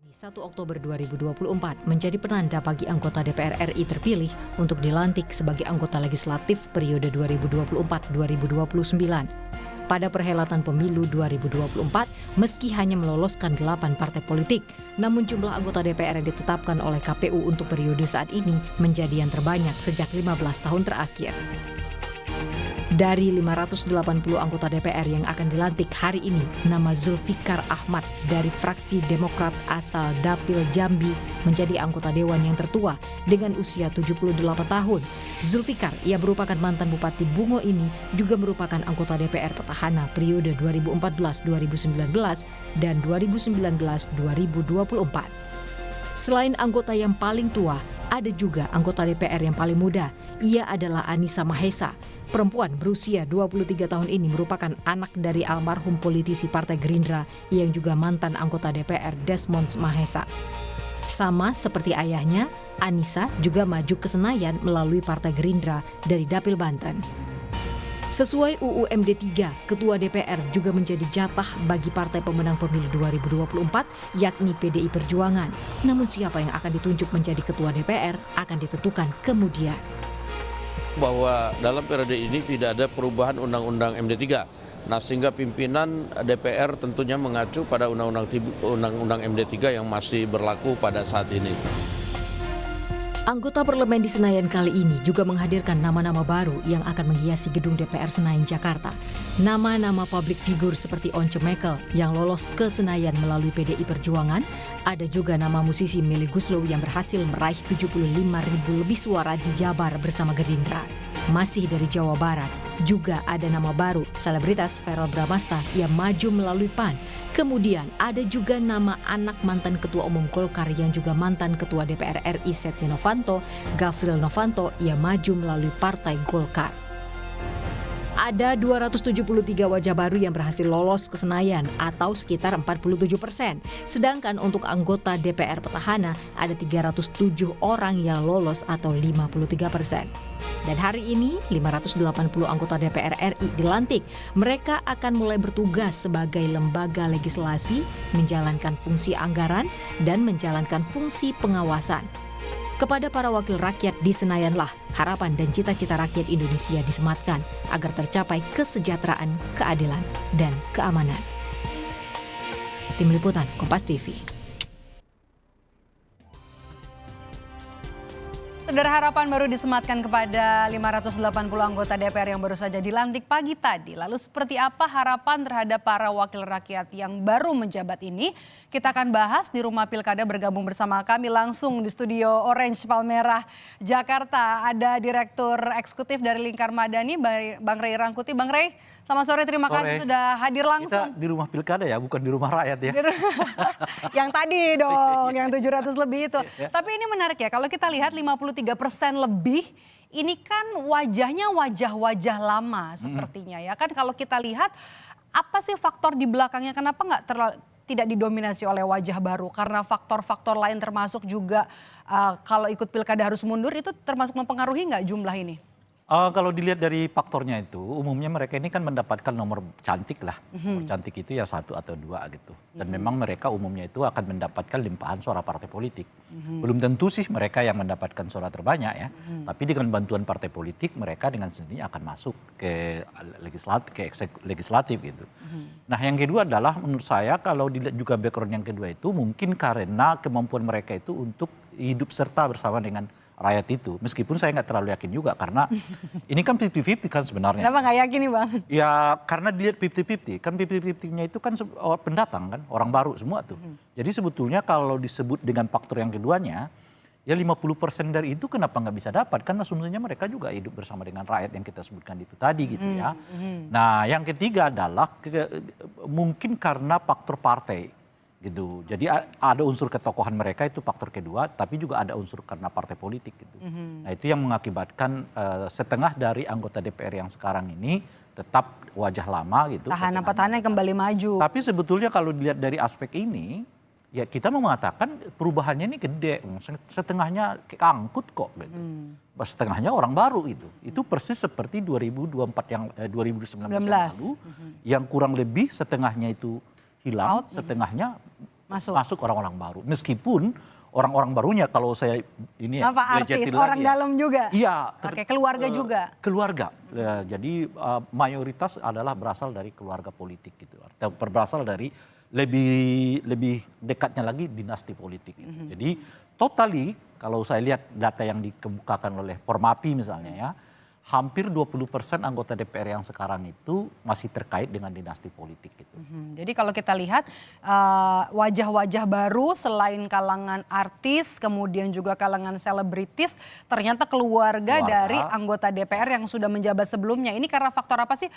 1 Oktober 2024 menjadi penanda bagi anggota DPR RI terpilih untuk dilantik sebagai anggota legislatif periode 2024-2029. Pada perhelatan pemilu 2024, meski hanya meloloskan 8 partai politik, namun jumlah anggota DPR yang ditetapkan oleh KPU untuk periode saat ini menjadi yang terbanyak sejak 15 tahun terakhir. Dari 580 anggota DPR yang akan dilantik hari ini, nama Zulfikar Ahmad dari fraksi Demokrat asal Dapil Jambi menjadi anggota Dewan yang tertua dengan usia 78 tahun. Zulfikar, ia merupakan mantan Bupati Bungo ini, juga merupakan anggota DPR petahana periode 2014-2019 dan 2019-2024. Selain anggota yang paling tua, ada juga anggota DPR yang paling muda. Ia adalah Anissa Mahesa. Perempuan berusia 23 tahun ini merupakan anak dari almarhum politisi Partai Gerindra yang juga mantan anggota DPR Desmond Mahesa. Sama seperti ayahnya, Anissa juga maju ke Senayan melalui Partai Gerindra dari Dapil Banten. Sesuai UU MD 3, Ketua DPR juga menjadi jatah bagi partai pemenang pemilu 2024, yakni PDI Perjuangan. Namun siapa yang akan ditunjuk menjadi Ketua DPR akan ditentukan kemudian. Bahwa dalam periode ini tidak ada perubahan Undang-Undang MD 3. Nah, sehingga pimpinan DPR tentunya mengacu pada Undang-Undang MD 3 yang masih berlaku pada saat ini. Anggota parlemen di Senayan kali ini juga menghadirkan nama-nama baru yang akan menghiasi gedung DPR Senayan Jakarta. Nama-nama publik figur seperti Once Mekel yang lolos ke Senayan melalui PDI Perjuangan. Ada juga nama musisi Melly Goeslaw yang berhasil meraih 75.000 lebih suara di Jabar bersama Gerindra. Masih dari Jawa Barat, juga ada nama baru, selebritas Verrell Bramasta yang maju melalui PAN. Kemudian ada juga nama anak mantan Ketua Umum Golkar yang juga mantan Ketua DPR RI Setia Novanto, Gavril Novanto, yang maju melalui Partai Golkar. Ada 273 wajah baru yang berhasil lolos ke Senayan atau sekitar 47%. Sedangkan untuk anggota DPR petahana ada 307 orang yang lolos atau 53%. Dan hari ini 580 anggota DPR RI dilantik. Mereka akan mulai bertugas sebagai lembaga legislasi, menjalankan fungsi anggaran, dan menjalankan fungsi pengawasan. Kepada para wakil rakyat di Senayanlah harapan dan cita-cita rakyat Indonesia disematkan agar tercapai kesejahteraan, keadilan, dan keamanan. Tim Liputan Kompas TV. Saudara, harapan baru disematkan kepada 580 anggota DPR yang baru saja dilantik pagi tadi. Lalu seperti apa harapan terhadap para wakil rakyat yang baru menjabat ini? Kita akan bahas di Rumah Pilkada. Bergabung bersama kami langsung di studio Orange Palmerah, Jakarta. Ada Direktur Eksekutif dari Lingkar Madani, Bang Ray Rangkuti. Bang Ray, selamat sore, terima kasih sudah hadir langsung. Kita di Rumah Pilkada ya, bukan di Rumah Rakyat ya. Yang tadi dong, yang 700 lebih itu. Tapi ini menarik ya, kalau kita lihat 53% lebih, ini kan wajahnya wajah-wajah lama sepertinya ya. Kan kalau kita lihat, apa sih faktor di belakangnya, kenapa tidak didominasi oleh wajah baru? Karena faktor-faktor lain termasuk juga kalau ikut pilkada harus mundur, itu termasuk mempengaruhi nggak jumlah ini? Kalau dilihat dari faktornya itu, umumnya mereka ini kan mendapatkan nomor cantik lah. Nomor cantik itu ya 1 atau 2 gitu. Dan memang mereka umumnya itu akan mendapatkan limpahan suara partai politik. Belum tentu sih mereka yang mendapatkan suara terbanyak ya. Tapi dengan bantuan partai politik mereka dengan sendirinya akan masuk ke legislatif gitu. Nah, yang kedua adalah menurut saya kalau dilihat juga background yang kedua itu mungkin karena kemampuan mereka itu untuk hidup serta bersama dengan rakyat itu. Meskipun saya nggak terlalu yakin juga karena ini kan 50-50 kan sebenarnya. Kenapa nggak yakin nih Bang? Ya karena dilihat 50-50. Kan 50-50-nya itu kan pendatang kan, orang baru semua tuh. Jadi sebetulnya kalau disebut dengan faktor yang keduanya, ya 50% dari itu kenapa nggak bisa dapat? Kan asumsinya mereka juga hidup bersama dengan rakyat yang kita sebutkan itu tadi gitu ya. Nah, yang ketiga adalah mungkin karena faktor partai gitu. Jadi ada unsur ketokohan mereka itu faktor kedua, tapi juga ada unsur karena partai politik gitu. Nah, itu yang mengakibatkan setengah dari anggota DPR yang sekarang ini tetap wajah lama gitu. Petahana yang kembali maju. Tapi sebetulnya kalau dilihat dari aspek ini, ya kita mau mengatakan perubahannya ini gede. Setengahnya angkut kok gitu. Setengahnya orang baru itu. Itu persis seperti 2024 yang 2019 yang lalu, yang kurang lebih setengahnya itu hilang, setengahnya masuk orang-orang baru. Meskipun orang-orang barunya kalau saya ini Apa artis, belejetin orang lagi ya. dalam juga? Iya. Oke, keluarga juga? Keluarga. Jadi mayoritas adalah berasal dari keluarga politik gitu. Atau berasal dari lebih dekatnya lagi dinasti politik gitu. Jadi totally kalau saya lihat data yang dikemukakan oleh Formapi misalnya ya, hampir 20% anggota DPR yang sekarang itu masih terkait dengan dinasti politik gitu. Jadi kalau kita lihat wajah-wajah baru selain kalangan artis, kemudian juga kalangan selebritis, ternyata keluarga dari anggota DPR yang sudah menjabat sebelumnya. Ini karena faktor apa sih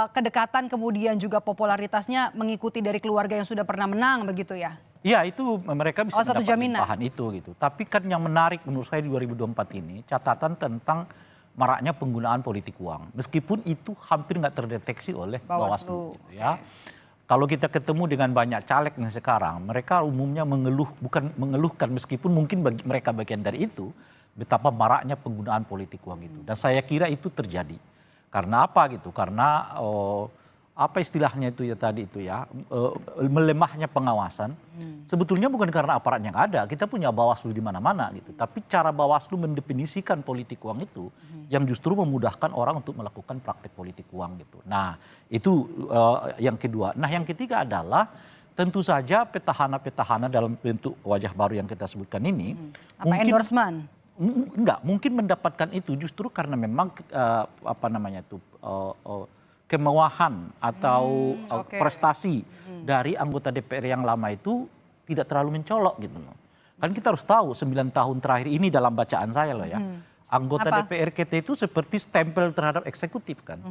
kedekatan kemudian juga popularitasnya mengikuti dari keluarga yang sudah pernah menang begitu ya? Iya itu mereka bisa satu mendapat jaminan limpahan itu gitu. Tapi kan yang menarik menurut saya di 2024 ini catatan tentang maraknya penggunaan politik uang. Meskipun itu hampir nggak terdeteksi oleh Bawaslu gitu ya. Kalau kita ketemu dengan banyak caleg yang sekarang, mereka umumnya bukan mengeluhkan meskipun mungkin mereka bagian dari itu, betapa maraknya penggunaan politik uang itu. Dan saya kira itu terjadi. Karena apa gitu? Karena apa istilahnya itu ya tadi itu ya, melemahnya pengawasan. Sebetulnya bukan karena aparat yang ada, kita punya Bawaslu di mana-mana gitu. Tapi cara Bawaslu mendefinisikan politik uang itu yang justru memudahkan orang untuk melakukan praktek politik uang gitu. Nah itu yang kedua. Nah yang ketiga adalah tentu saja petahana-petahana dalam bentuk wajah baru yang kita sebutkan ini. Apa endorsement? Enggak, mungkin mendapatkan itu justru karena memang kemewahan atau prestasi dari anggota DPR yang lama itu tidak terlalu mencolok gitu loh. Kan kita harus tahu 9 tahun terakhir ini dalam bacaan saya loh ya. Anggota DPR kita itu seperti stempel terhadap eksekutif kan.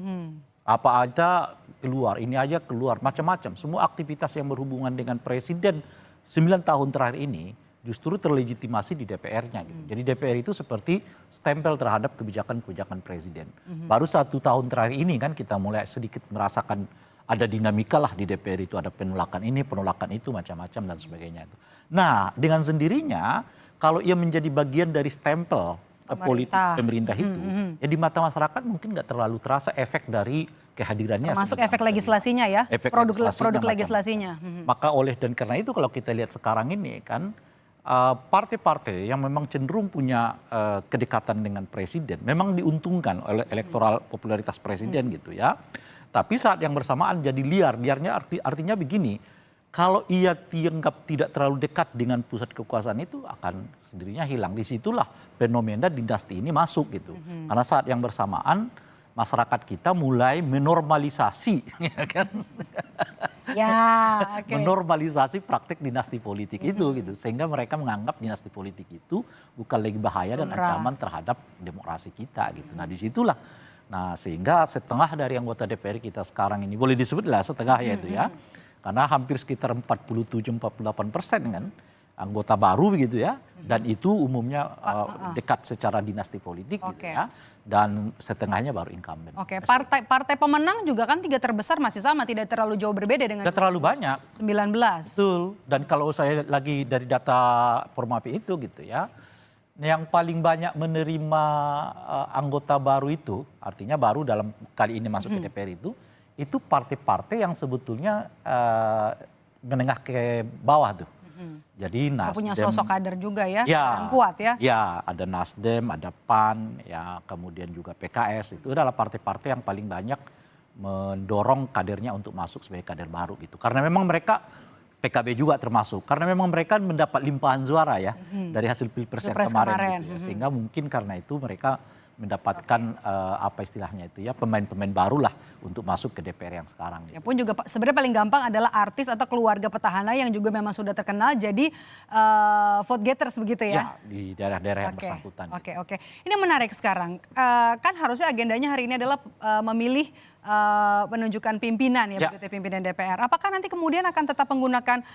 Apa aja keluar, ini aja keluar, macam-macam. Semua aktivitas yang berhubungan dengan presiden 9 tahun terakhir ini justru terlegitimasi di DPR-nya gitu. Jadi DPR itu seperti stempel terhadap kebijakan-kebijakan presiden. Baru 1 tahun terakhir ini kan kita mulai sedikit merasakan ada dinamika lah di DPR itu, ada penolakan ini, penolakan itu, macam-macam dan sebagainya itu. Nah, dengan sendirinya kalau ia menjadi bagian dari stempel politik pemerintah itu, ya di mata masyarakat mungkin nggak terlalu terasa efek dari kehadirannya. Termasuk efek legislasinya ya, produk legislasinya. Maka dan karena itu kalau kita lihat sekarang ini kan, partai-partai yang memang cenderung punya kedekatan dengan presiden memang diuntungkan oleh elektoral popularitas presiden gitu ya. Tapi saat yang bersamaan jadi liar. Liarnya artinya begini, kalau ia dianggap tidak terlalu dekat dengan pusat kekuasaan itu akan sendirinya hilang. Disitulah fenomena dinasti ini masuk gitu. Karena saat yang bersamaan masyarakat kita mulai menormalisasi, ya kan? Menormalisasi praktek dinasti politik itu gitu, sehingga mereka menganggap dinasti politik itu bukan lagi bahaya dan ancaman terhadap demokrasi kita gitu. Nah disitulah, sehingga setengah dari anggota DPR kita sekarang ini boleh disebutlah setengah ya itu ya, karena hampir sekitar 47-48% kan anggota baru begitu ya, dan itu umumnya dekat secara dinasti politik gitu ya, dan setengahnya baru incumbent. Partai pemenang juga kan 3 terbesar masih sama, tidak terlalu jauh berbeda dengan. Tidak terlalu banyak. 19. Betul. Dan kalau saya lagi dari data Formapi itu gitu ya, yang paling banyak menerima anggota baru itu, artinya baru dalam kali ini masuk ke DPR itu partai-partai yang sebetulnya menengah ke bawah tuh. Jadi Nasdem punya sosok kader juga ya, yang kuat ya. Ya, ada Nasdem, ada PAN, ya kemudian juga PKS. Itu adalah partai-partai yang paling banyak mendorong kadernya untuk masuk sebagai kader baru gitu. Karena memang mereka, PKB juga termasuk, karena memang mereka mendapat limpahan suara ya dari hasil Pilpres yang kemarin. Gitu ya. Sehingga mungkin karena itu mereka mendapatkan apa istilahnya itu ya, pemain-pemain baru lah untuk masuk ke DPR yang sekarang. Gitu. Ya pun juga sebenarnya paling gampang adalah artis atau keluarga petahana yang juga memang sudah terkenal jadi vote getters begitu ya? Ya, di daerah-daerah yang bersangkutan. Oke. Ini menarik sekarang. Kan harusnya agendanya hari ini adalah memilih penunjukan pimpinan ya, begitu pimpinan DPR. Apakah nanti kemudian akan tetap menggunakan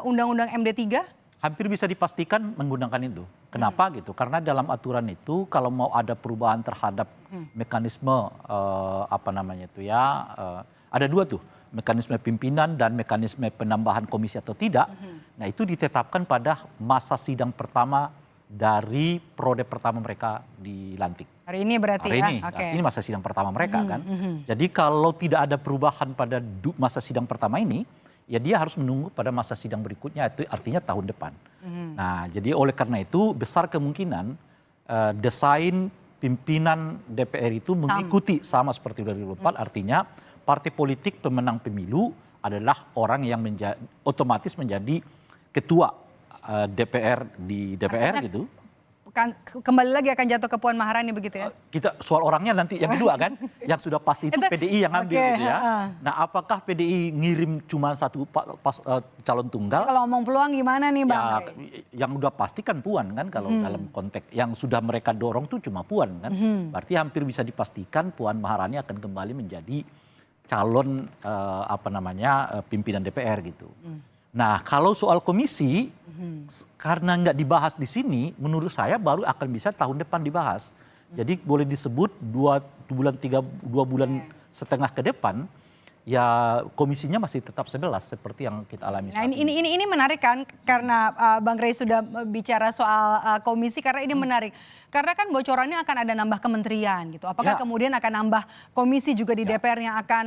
undang-undang MD3? Hampir bisa dipastikan menggunakan itu. Kenapa gitu? Karena dalam aturan itu kalau mau ada perubahan terhadap mekanisme ada 2 tuh, mekanisme pimpinan dan mekanisme penambahan komisi atau tidak. Nah itu ditetapkan pada masa sidang pertama dari periode pertama mereka dilantik. Hari ini berarti hari ya? Ini, ini masa sidang pertama mereka kan. Jadi kalau tidak ada perubahan pada masa sidang pertama ini, ya dia harus menunggu pada masa sidang berikutnya, itu artinya tahun depan. Nah, jadi oleh karena itu besar kemungkinan desain pimpinan DPR itu mengikuti sama seperti 2024, artinya partai politik pemenang pemilu adalah orang yang otomatis menjadi ketua DPR di DPR gitu. Kembali lagi akan jatuh ke Puan Maharani begitu ya? Kita soal orangnya nanti yang kedua kan, yang sudah pasti itu PDI yang ambil gitu ya. Nah, apakah PDI ngirim cuma satu calon tunggal? Kalau ngomong peluang gimana nih Bang? Ya, yang udah pasti kan Puan kan kalau dalam konteks yang sudah mereka dorong tuh cuma Puan kan. Berarti hampir bisa dipastikan Puan Maharani akan kembali menjadi calon pimpinan DPR gitu. Nah, kalau soal komisi, karena nggak dibahas di sini, menurut saya baru akan bisa tahun depan dibahas. Jadi boleh disebut 2 bulan setengah ke depan, ya komisinya masih tetap 11 seperti yang kita alami saat ini. Nah ini menarik kan, karena Bang Rey sudah bicara soal komisi, karena ini menarik. Karena kan bocorannya akan ada nambah kementerian gitu. Apakah kemudian akan nambah komisi juga di DPR yang akan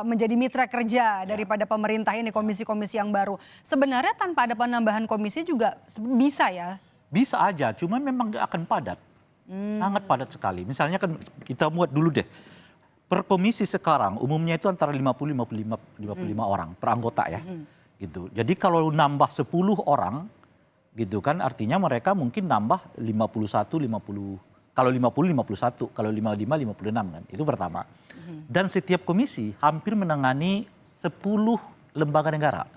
menjadi mitra kerja daripada pemerintah ini, komisi-komisi yang baru. Sebenarnya tanpa ada penambahan komisi juga bisa ya? Bisa aja, cuma memang nggak akan padat. Sangat padat sekali. Misalnya kan kita buat dulu deh. Per komisi sekarang umumnya itu antara 50-55 orang per anggota ya. Gitu. Jadi kalau nambah 10 orang gitu kan artinya mereka mungkin nambah 51 50. Kalau 50 51, kalau 55 56 kan. Itu pertama. Dan setiap komisi hampir menangani 10 lembaga negara.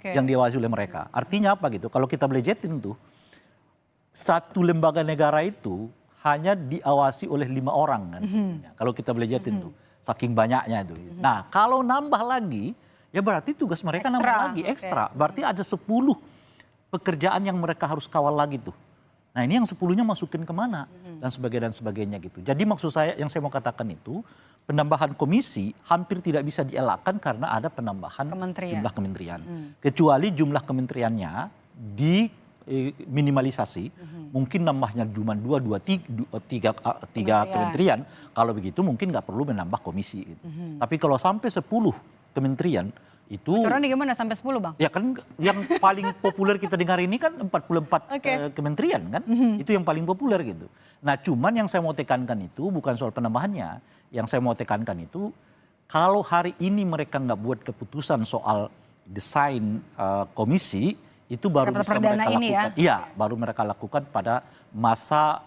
Yang diawasi oleh mereka. Artinya apa gitu? Kalau kita belejetin tuh satu lembaga negara itu hanya diawasi oleh 5 orang kan sebenarnya. Kalau kita belajarin tuh, saking banyaknya itu. Nah, kalau nambah lagi, ya berarti tugas mereka nambah lagi ekstra. Berarti ada 10 pekerjaan yang mereka harus kawal lagi tuh. Nah, ini yang 10-nya masukin kemana dan sebagainya gitu. Jadi maksud saya yang saya mau katakan itu, penambahan komisi hampir tidak bisa dielakkan karena ada penambahan jumlah kementerian. Kecuali jumlah kementeriannya minimalisasi, mungkin nambahnya cuma 3 kementerian, kalau begitu mungkin nggak perlu menambah komisi. Gitu. Tapi kalau sampai 10 kementerian itu... Bocorannya gimana sampai 10 Bang? Ya kan yang paling populer kita dengar ini kan 44 kementerian kan, itu yang paling populer gitu. Nah cuman yang saya mau tekankan itu bukan soal penambahannya, yang saya mau tekankan itu kalau hari ini mereka nggak buat keputusan soal desain komisi, itu baru bisa mereka lakukan. Iya, baru mereka lakukan pada masa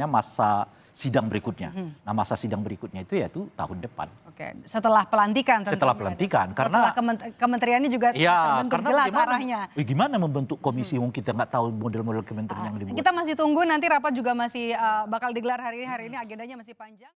masa sidang berikutnya. Nah, masa sidang berikutnya itu yaitu tahun depan. Setelah pelantikan tentunya. Setelah pelantikan karena kementeriannya juga terbentuk jelas arahnya. Gimana membentuk komisi yang kita nggak tahu model-model kementerian yang dibuat. Kita masih tunggu, nanti rapat juga masih bakal digelar hari ini. Hari ini agendanya masih panjang.